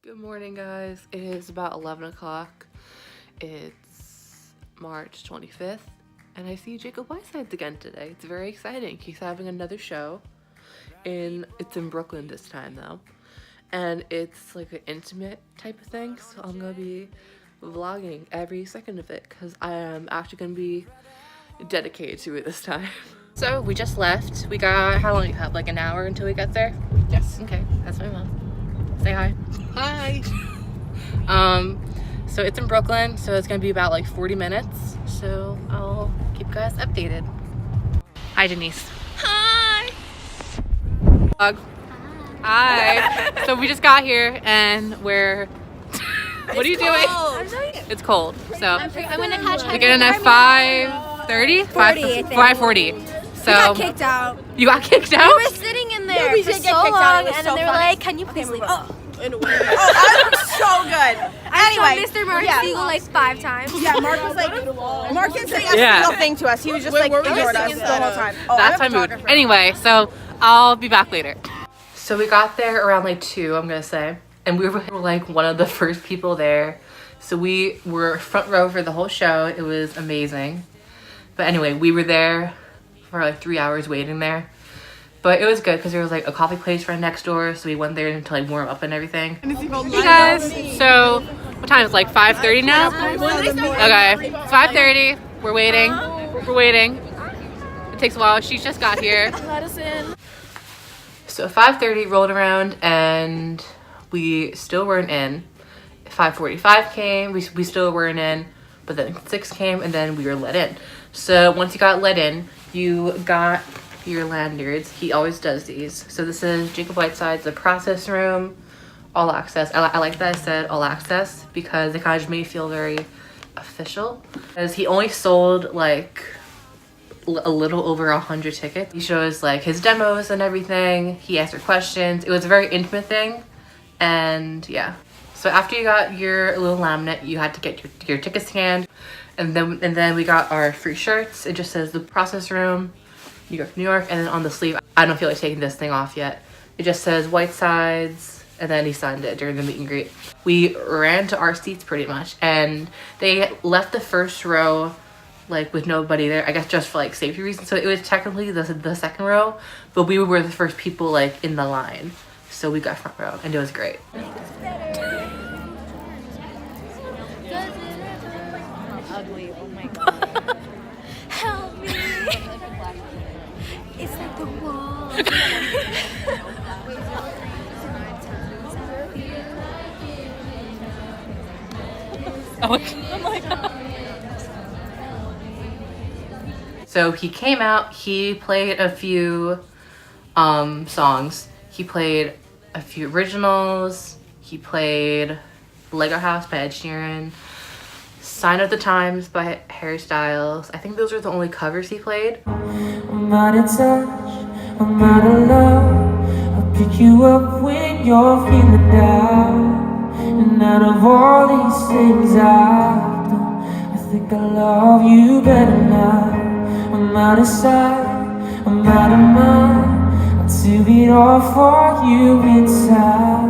Good morning, guys. It is about 11 o'clock. It's March 25th, and I see Jacob Whitesides again today. It's very exciting. He's having another show. It's in Brooklyn this time, though. And it's like an intimate type of thing, so I'm going to be vlogging every second of it, because I am actually going to be dedicated to it this time. So, we just left. We got, how long do you have? Like an hour until we get there? Yes. Okay, that's my mom. Say hi. Hi. So it's in Brooklyn, so it's gonna be about like 40 minutes. So I'll keep you guys updated. Hi, Denise. Hi. Dog. Hi. So we just got here and we're. What are you doing? It's cold. So I'm gonna catch we get in at 5:30. 5:40. So I got kicked out. You got kicked out? We were sitting in there we for did so get kicked long, out. It was and so then they were funny. like, "Can you please leave?" Oh, I was so good. anyway, Mr. Mark Siegel like 5 times. Yeah, Mark was like, Mark didn't say a single thing to us. He was just like ignored us the whole time. Oh, That's my mood. Anyway, so I'll be back later. So we got there around like 2, I'm gonna say, and we were like one of the first people there. So we were front row for the whole show. It was amazing. But anyway, we were there for like 3 hours waiting there. But it was good because there was like a coffee place right next door, so we went there to like warm up and everything. Hey guys, so what time is it? Like 5:30 now? Okay, it's 5:30. We're waiting. We're waiting. It takes a while. She just got here. Let us in. So 5:30 rolled around and we still weren't in. 5:45 came. We still weren't in. But then 6 came and then we were let in. So once you got let in, you got your lanyards. He always does these. So this is Jacob Whitesides, the process room, all access. I like that I said all access because it kind of just made me feel very official. Because he only sold like a little over 100 tickets. He shows like his demos and everything. He answered questions. It was a very intimate thing. And yeah. So after you got your little laminate, you had to get your ticket scanned. And then we got our free shirts. It just says the process room, New York, New York, and then on the sleeve, I don't feel like taking this thing off yet. It just says Whitesides, and then he signed it during the meet and greet. We ran to our seats pretty much, and they left the first row like with nobody there, I guess just for like safety reasons. So it was technically the second row, but we were the first people like in the line. So we got front row, and it was great. Ugly. Oh my god. Help me. It's like the wall. Oh my god. So he came out, he played a few songs. He played a few originals. He played Lego House by Ed Sheeran, Sign of the Times by Harry Styles. I think those were the only covers he played. I'm out of touch, I'm out of love. I'll pick you up when you're feeling down. And out of all these things I've done, I think I love you better now. I'm out of sight, I'm out of mind. I'll do it all for you inside.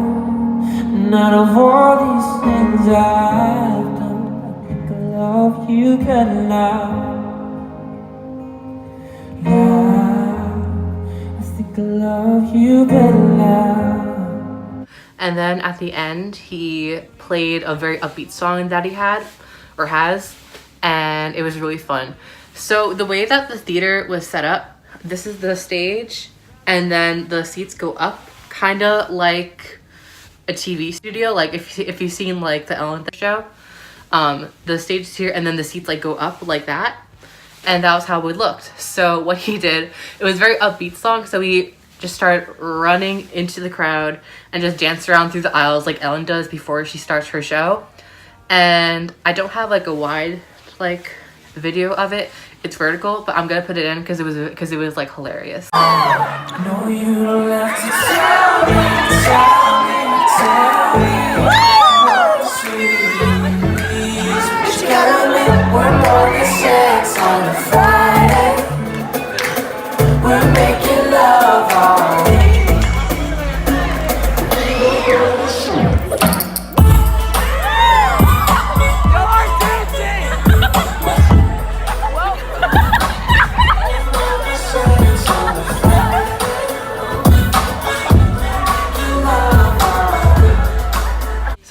And out of all these things I've done, I think I love you better now. I think I love you better now. And then at the end, he played a very upbeat song that he had, or has, and it was really fun. So the way that the theater was set up, this is the stage, and then the seats go up, kind of like a TV studio. Like if you've seen like the Ellen show, the stage is here, and then the seats like go up like that. And that was how it looked. So what he did, it was a very upbeat song, so he just started running into the crowd and just danced around through the aisles like Ellen does before she starts her show. And I don't have like a wide like video of it. It's vertical, but I'm gonna put it in because it was like hilarious. No, you don't have to tell me what you gotta admit, we're more than sex on a Friday. We're making love all day.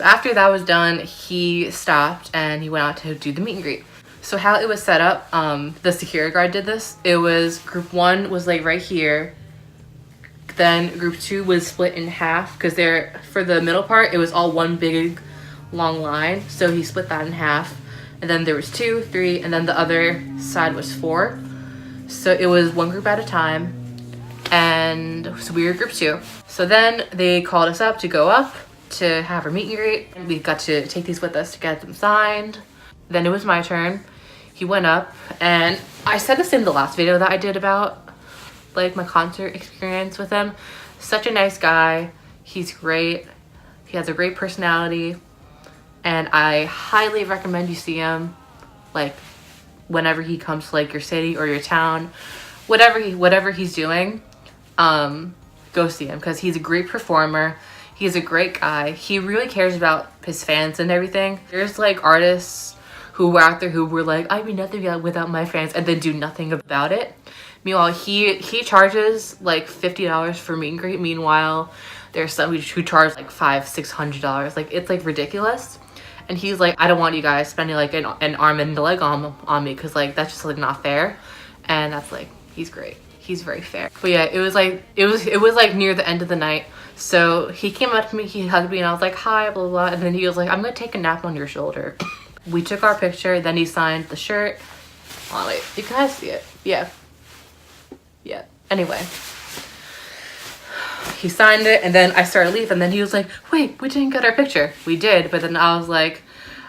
So after that was done, he stopped and he went out to do the meet and greet. So how it was set up, the security guard did this. It was group 1 was like right here. Then group 2 was split in half because they're, for the middle part, it was all one big long line. So he split that in half. And then there was 2, 3, and then the other side was 4. So it was one group at a time. And so we were group 2. So then they called us up to go up to have our meet and greet. We got to take these with us to get them signed. Then it was my turn. He went up, and I said this in the last video that I did about like my concert experience with him. Such a nice guy. He's great. He has a great personality, and I highly recommend you see him like whenever he comes to like your city or your town, whatever he's doing. Go see him because he's a great performer. He's a great guy. He really cares about his fans and everything. There's like artists who were out there who were like, I'd be nothing without my fans, and then do nothing about it. Meanwhile, he charges like $50 for meet and greet. Meanwhile, there's some who charge like $500-$600. Like, it's like ridiculous. And he's like, I don't want you guys spending like an arm and a leg on me, because like that's just like not fair. And that's like, he's great. He's very fair. But yeah, it was like near the end of the night. So he came up to me, he hugged me, and I was like, hi, blah, blah, blah. And then he was like, I'm gonna take a nap on your shoulder. We took our picture, then he signed the shirt. Oh wait, you can see it. Yeah. Anyway, he signed it, and then I started to leave, and then he was like, wait, we didn't get our picture. We did, but then I was like,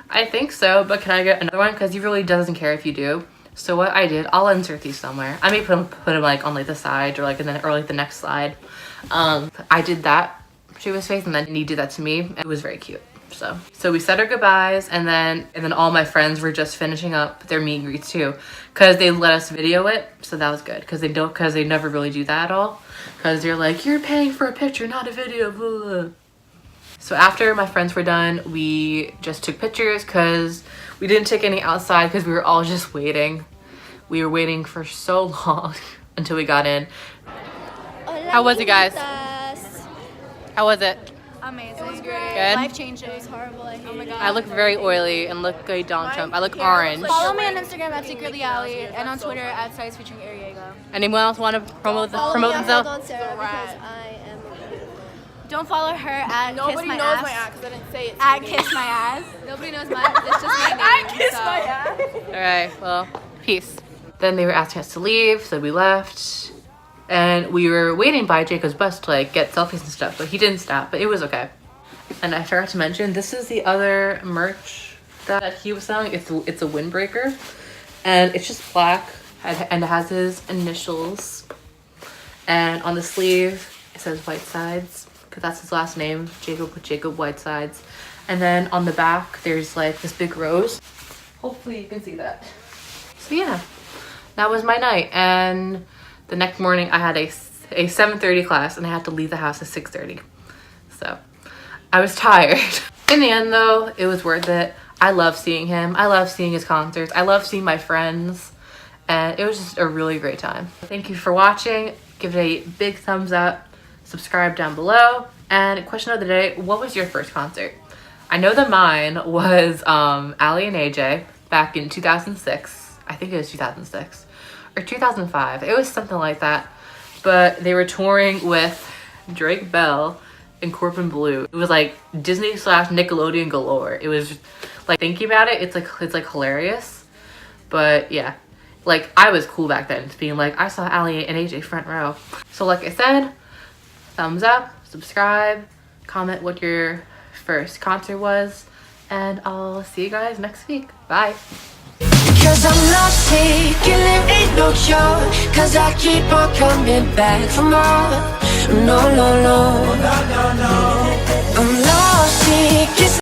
I think so, but can I get another one? Because he really doesn't care if you do. So what I did, I'll insert these somewhere. I may put them like on like the side or like the next slide. I did that to his face, and then he did that to me. It was very cute. So we said our goodbyes, and then all my friends were just finishing up their meet and greets too, because they let us video it. So that was good, because they never really do that at all, because they're like, you're paying for a picture, not a video, blah, blah. So after my friends were done, we just took pictures, because we didn't take any outside because we were all just waiting. We were waiting for so long until we got in. How was it, guys? How was it? Amazing. It was great. Good? Life changing. It was horrible. Oh my god. I look very oily and look like Donald Trump. I look orange. Follow me on Instagram at secretlyally and on Twitter at sites featuring Ariego. Anyone else want to promote themselves? Don't follow her at Nobody Kiss My knows Ass. my ass because I didn't say it. At Kiss My Ass. Nobody knows my. It's just my name. At Kiss My Ass. All right. Well, peace. Then they were asking us to leave, so we left. And we were waiting by Jacob's bus to like get selfies and stuff, but he didn't stop, but it was okay. And I forgot to mention, this is the other merch that he was selling. It's a windbreaker, and it's just black, and it has his initials. And on the sleeve, it says Whitesides, because that's his last name, Jacob Whitesides. And then on the back, there's like this big rose. Hopefully you can see that. So yeah, that was my night. And the next morning I had a 7:30 class, and I had to leave the house at 6:30. So I was tired. In the end though, it was worth it. I love seeing him. I love seeing his concerts. I love seeing my friends. And it was just a really great time. Thank you for watching. Give it a big thumbs up. Subscribe down below. And question of the day, what was your first concert? I know that mine was Ali and AJ back in 2006. I think it was 2006. Or 2005. It was something like that. But they were touring with Drake Bell and Corbin Bleu. It was like Disney / Nickelodeon galore. It was like, thinking about it, it's like hilarious. But yeah, like I was cool back then, being like, I saw Ali and AJ front row. So like I said, thumbs up, subscribe, comment what your first concert was, and I'll see you guys next week. Bye. Cause I'm lost here, killing ain't no cure. Cause I keep on coming back for more. No, no, no. I'm lost here.